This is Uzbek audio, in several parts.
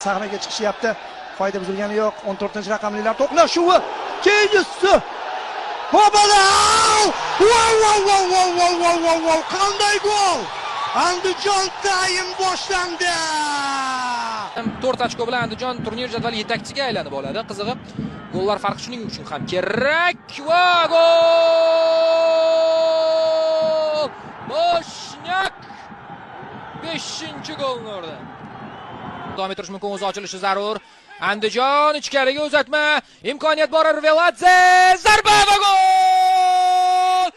sahnaga chiqishyapti. Foyda buzilgani yo'q. 14-raqamlilar to'qnashuvi. Keyinchisi. Hobala! Wow! Qanday gol! Andijon taym boshlandi. 4 ochko bilan Andijon turnir jadvali yetakchiga aylanib oladi. Qizig'i, gollar farqi shuning uchun ham kerak. Va gol! Boshnak 5-golni urdi. Davom ettirish mumkin, o'zi ochilishi zarur. Andijon ichkariga uzatma, imkoniyat bor. Veladze zarba va gol!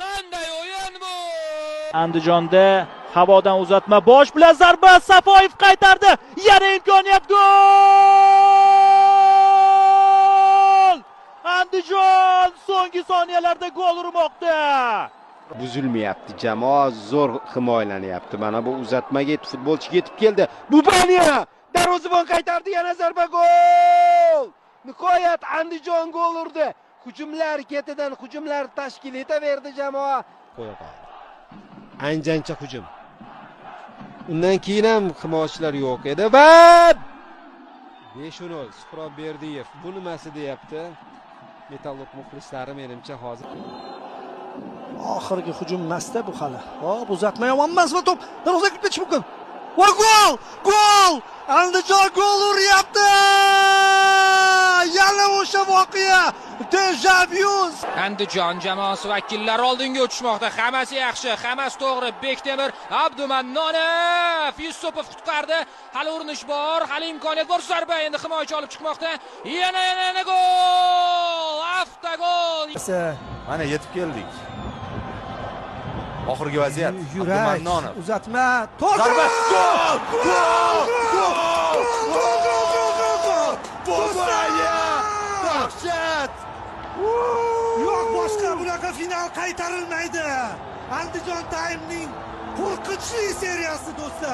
Qanday o'yin bu? Andijonda havodan uzatma, bosh bilan zarba, Safoyev qaytardi. Yana imkoniyat, gol! Andijon so'nggi soniyalarda gol urmoqda. Buzilmayapti, jamoa zo'r himoyalanyapti. Mana bu uzatmaga futbolchi yetib keldi. Bu Baniya darvozabon qaytardi, yana zarba, gol! Nihoyat Andijon gol urdi. Hujumlar ketidan hujumlar tashkil etaverdi jamoa. Qo'ya qoldi. Anjancha hujum. Undan keyin ham himoyachilar yo'q edi va 5-0 Suhrob Berdiyev bu nimasi deyapti. Metallurg muxlislari menimcha hozir Oxirgi hujum masda bu hali. Hop, uzatma yomon emas va to'p darvozaga kirib ketishi mumkin. Va gol! Gol! Andijon gol uryapti! Yana o'sha voqea. Deja vu. Andijon jamoasi vakillari oldinga o'tishmoqda. Hammasi yaxshi, hammasi to'g'ri. Bektemir, Abdumannonov, Yusupov qutqardi. Hali urinish bor, hali imkoniyat bor. Zarba endi himoyachi olib chiqmoqda. Yana gol! Avtogol! Mana yetib keldik. Oxirgi vaziyat. Abdumannonov. Uzatma, to'p! Zarba! Gol! Dahshat! Yo'q, boshqa bunaqa final qaytarilmaydi. Andijon taymning qo'rqinchli seriyasi do'stlar.